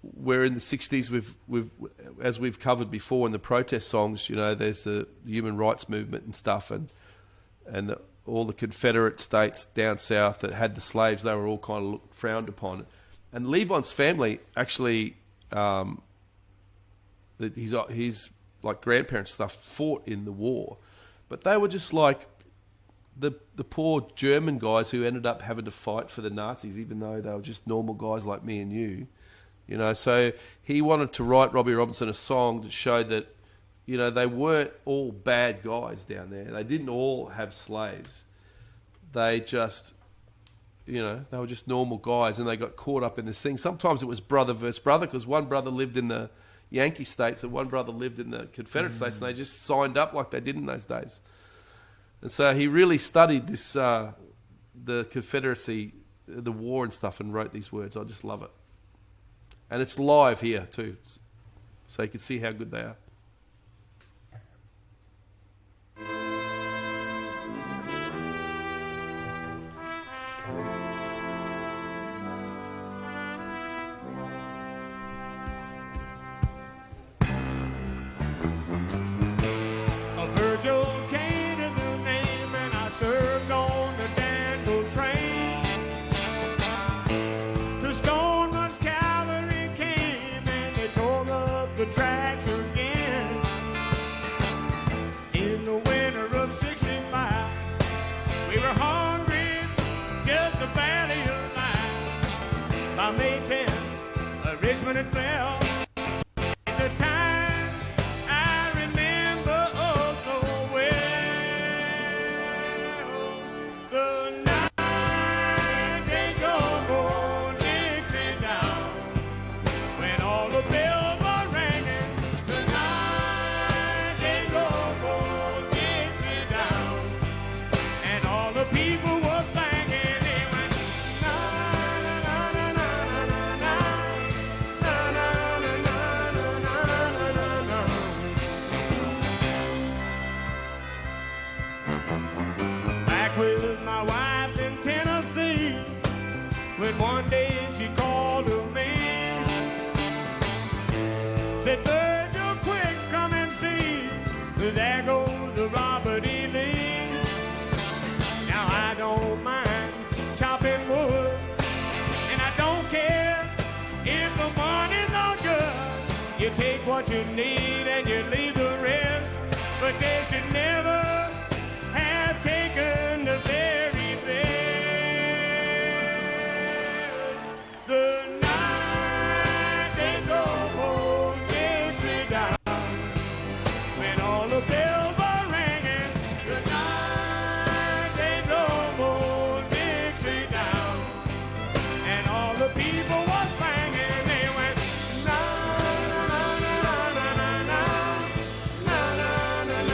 we're in the 60s. We've as we've covered before in the protest songs. There's the human rights movement and stuff, and all the Confederate states down south that had the slaves. They were all kind of frowned upon. And Levon's family actually, his like grandparents stuff fought in the war, but they were just like the poor German guys who ended up having to fight for the Nazis, even though they were just normal guys like me and you. So he wanted to write Robbie Robinson a song that showed that, they weren't all bad guys down there. They didn't all have slaves. They just, they were just normal guys, and they got caught up in this thing. Sometimes it was brother versus brother, because one brother lived in the Yankee states and one brother lived in the Confederate states, and they just signed up like they did in those days. And so he really studied this, the Confederacy, the war and stuff, and wrote these words. I just love it. And it's live here too, so you can see how good they are. Richmond and fell. It's a time I remember oh so well. The night they drove old Dixie down, when all the bells were ringing. The night they drove old Dixie down, and all the people were singing. One day she called to me, said, Virgil, quick, come and see, there goes the Robert E. Lee. Now I don't mind chopping wood, and I don't care if the money's not good. You take what you need and you leave the rest, but they should never have taken the very best. The night they drove old Dixie down, when all the bells were ringing. The night they drove old Dixie down, and all the people were singing. They went na na na na na na na na na na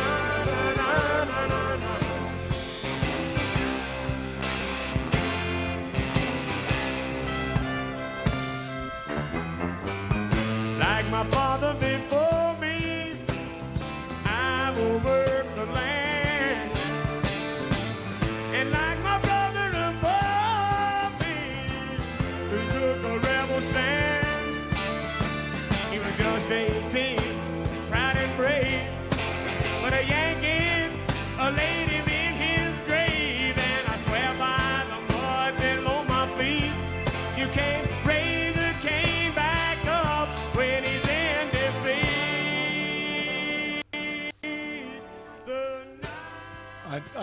na na na. Like my father before me, I will work the land. And like my brother above me, who took a rebel stand, he was just 18, proud and brave, but a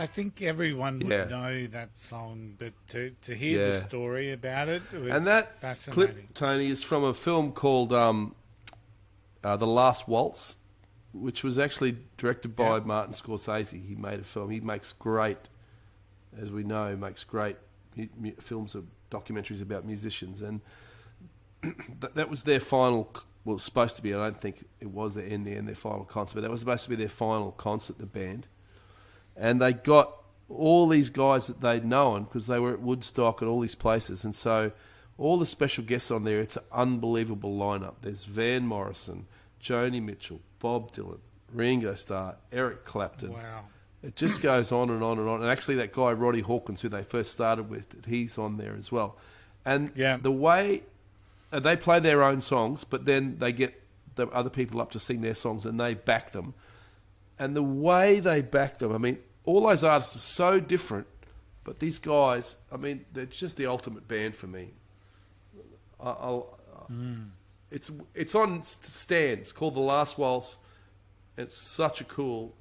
I think everyone would know that song, but to hear the story about it, was and that fascinating. clip, Tony, is from a film called The Last Waltz, which was actually directed by Martin Scorsese. He made a film. He makes great, as we know, films of documentaries about musicians, and that was their final. Well, it's supposed to be. I don't think it was in the end their final concert, but that was supposed to be their final concert. The band, and they got all these guys that they'd known because they were at Woodstock and all these places, and so all the special guests on there. It's an unbelievable lineup. There's Van Morrison, Joni Mitchell, Bob Dylan, Ringo Starr, Eric Clapton. Wow. It just goes on and on and on. And actually that guy, Roddy Hawkins, who they first started with, he's on there as well. And the way they play their own songs, but then they get the other people up to sing their songs and they back them. And the way they back them, I mean, all those artists are so different, but these guys, I mean, they're just the ultimate band for me. It's on Stan. It's called The Last Waltz. It's such a cool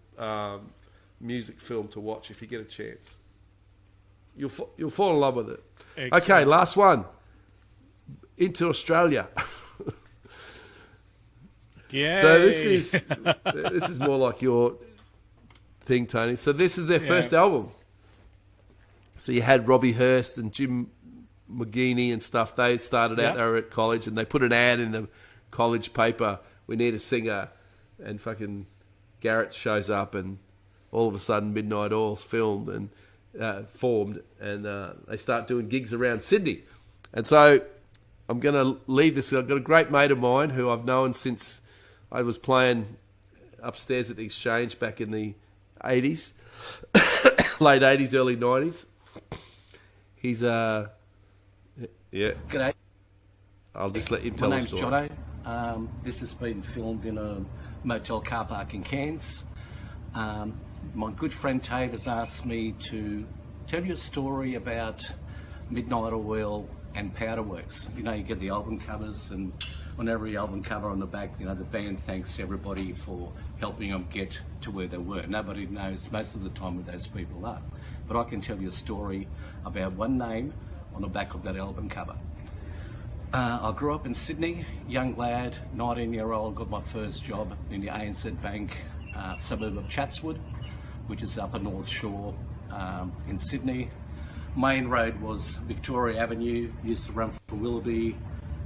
music film to watch if you get a chance. You'll fall in love with it. Excellent. Okay, last one. Into Australia. Yeah. So this is more like your thing, Tony. So this is their first album. So you had Robbie Hurst and Jim McGeaney and stuff. They started out, they were at college, and they put an ad in the college paper, we need a singer, and fucking Garrett shows up, and all of a sudden Midnight Oil's filmed and formed, and they start doing gigs around Sydney. And so I'm going to leave this. I've got a great mate of mine who I've known since I was playing upstairs at the Exchange back in the 80s, late 80s, early 90s. He's G'day. I'll just let him tell the story. My name's Jono. This has been filmed in a motel car park in Cairns. My good friend Tate has asked me to tell you a story about Midnight Oil and Powderworks. You know, you get the album covers, and on every album cover on the back, you know, the band thanks everybody for helping them get to where they were. Nobody knows most of the time who those people are. But I can tell you a story about one name on the back of that album cover. I grew up in Sydney, young lad, 19-year-old, got my first job in the ANZ Bank suburb of Chatswood, which is upper North Shore in Sydney. Main road was Victoria Avenue, used to run from Willoughby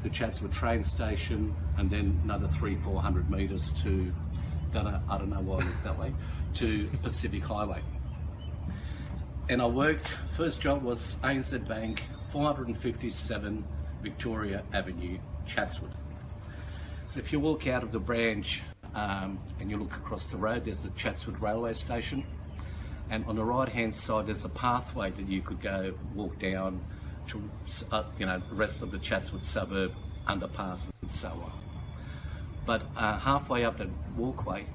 to Chatswood train station, and then another 300-400 metres to, I don't know why I looked that way, to Pacific Highway. And I worked, first job was ANZ Bank, 457 Victoria Avenue, Chatswood. So if you walk out of the branch and you look across the road, there's the Chatswood railway station, and on the right hand side there's a pathway that you could go walk down to the rest of the Chatswood suburb, underpass and so on. But halfway up the walkway,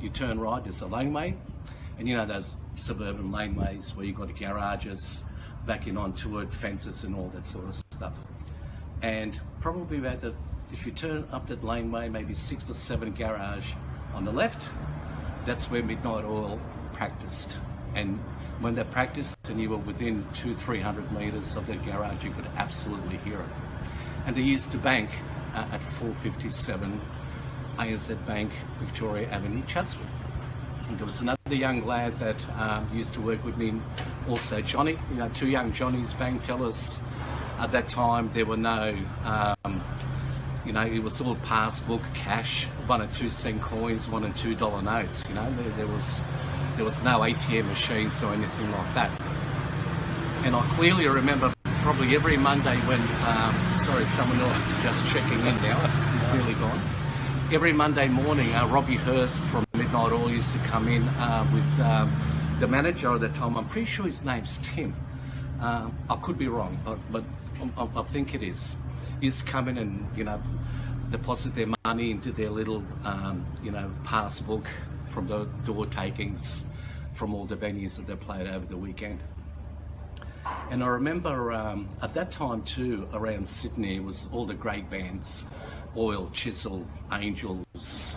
you turn right, there's a laneway, and you know those suburban laneways where you've got the garages backing onto it, fences and all that sort of stuff. And probably about if you turn up that laneway, maybe 6 or 7 garage on the left, that's where Midnight Oil practiced. And when they practiced and you were within 200-300 metres of their garage, you could absolutely hear it. And they used to bank at 457 ANZ Bank, Victoria Avenue, Chatswood. And there was another young lad that used to work with me, also Johnny. You know, 2 young Johnnies, bank tellers. At that time, there were no, it was all passbook, cash, 1 and 2 cent coins, 1 and $2 notes. You know, there was no ATM machines or anything like that. And I clearly remember probably every Monday when, someone else is just checking in now. He's nearly gone. Every Monday morning, Robbie Hurst from Midnight Oil used to come in with the manager at the time. I'm pretty sure his name's Tim. I could be wrong, but I think it is. He used to come in and, deposit their money into their little, passbook from the door takings from all the venues that they played over the weekend. And I remember at that time too, around Sydney, it was all the great bands, Oil, Chisel, Angels,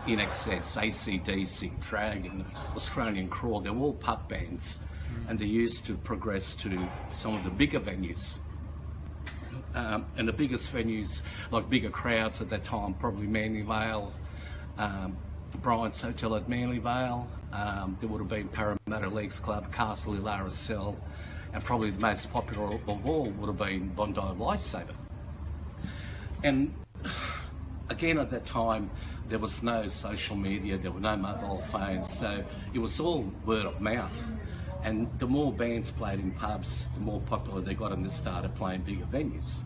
In Excess, AC/DC, Dragon, Australian Crawl, they're all pub bands, and they used to progress to some of the bigger venues. And the biggest venues, like bigger crowds at that time, probably Manly Vale, Bryant's Hotel at Manly Vale, there would have been Parramatta Leagues Club, Castle Illawarra Cell, and probably the most popular of all would have been Bondi Lifesaver. And again, at that time, there was no social media, there were no mobile phones, so it was all word of mouth. And the more bands played in pubs, the more popular they got, and they started playing bigger venues.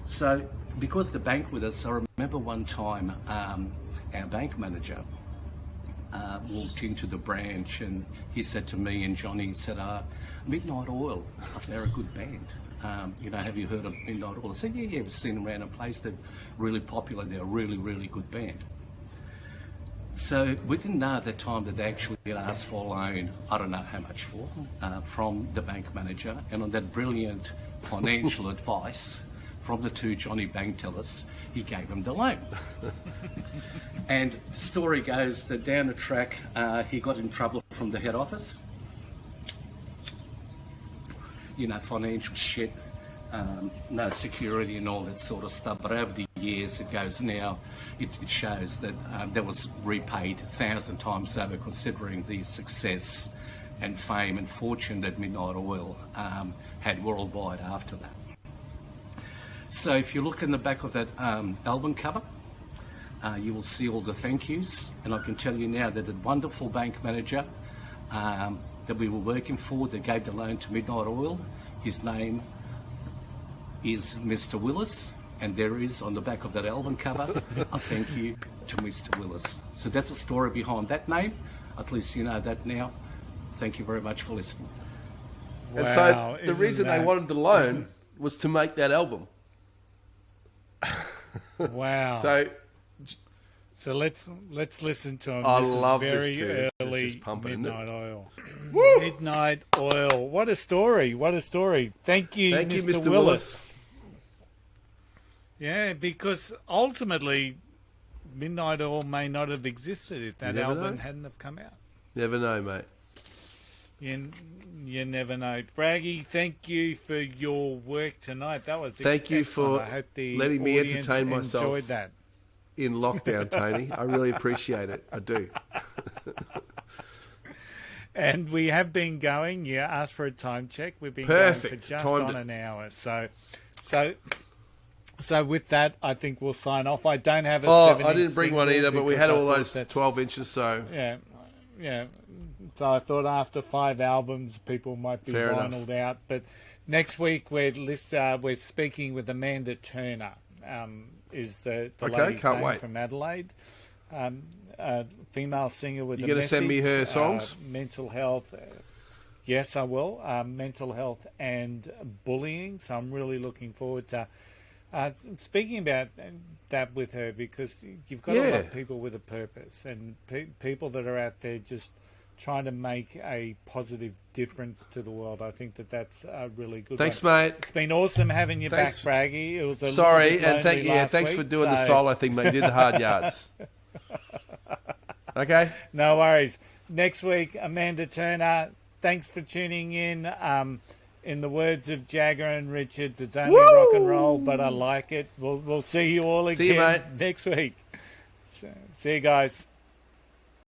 So, because the bank with us, I remember one time our bank manager walked into the branch, and he said to me and Johnny, he said, Midnight Oil, they're a good band. Have you heard of Midnight Oil? I said, yeah, we've seen them around a place, they're really popular, they're a really, really good band. So we didn't know at that time that they actually asked for a loan, I don't know how much for, from the bank manager. And on that brilliant financial advice from the two Johnny bank tellers, he gave them the loan. And the story goes that down the track, he got in trouble from the head office. Financial shit, no security and all that sort of stuff. But over the years, it goes now, it shows that that was repaid 1,000 times over, considering the success and fame and fortune that Midnight Oil had worldwide after that. So if you look in the back of that album cover, you will see all the thank yous. And I can tell you now that the wonderful bank manager that we were working for, that gave the loan to Midnight Oil, his name is Mr Willis, and there is on the back of that album cover a thank you to Mr Willis. So that's the story behind that name. At least you know that now. Thank you very much for listening. And so the reason they wanted the loan was to make that album. Wow. So let's listen to him. I this love is very this too. early This is pumping, Midnight Oil. Woo! Midnight Oil. What a story. What a story. Thank you, Mr. Willis. Yeah, because ultimately Midnight Oil may not have existed if that album hadn't have come out. Never know, mate. You never know. Braggy, thank you for your work tonight. That was Thank you for I hope the letting me audience entertain myself. Enjoyed that. In lockdown, Tony. I really appreciate it. I do. And we have been going. You asked for a time check. We've been Perfect. going for just Timed on it. an hour. So with that, I think we'll sign off. I don't have a 7-inch I didn't bring one single either, but we because had I all thought those that- 12 inches, so... Yeah. So I thought after 5 albums, people might be Fair enough. vinyled out. But next week, we're speaking with Amanda Turner. Is the lady's can't name wait. from Adelaide. Female singer with You a gonna message. send me her songs? Mental health. Yes, I will. Mental health and bullying. So I'm really looking forward to speaking about that with her, because you've got a lot of people with a purpose and people that are out there just trying to make a positive difference to the world. I think that's a really good. Thanks, one. mate. It's been awesome having you Thanks. back, Braggy. It was a Sorry, little bit and lonely thanks last for week, doing the so- solo thing, mate. You did the hard yards. Okay? No worries. Next week, Amanda Turner. Thanks for tuning in. In the words of Jagger and Richards, it's only rock and roll, but I like it. We'll see you all again See you, mate. next week. See you guys.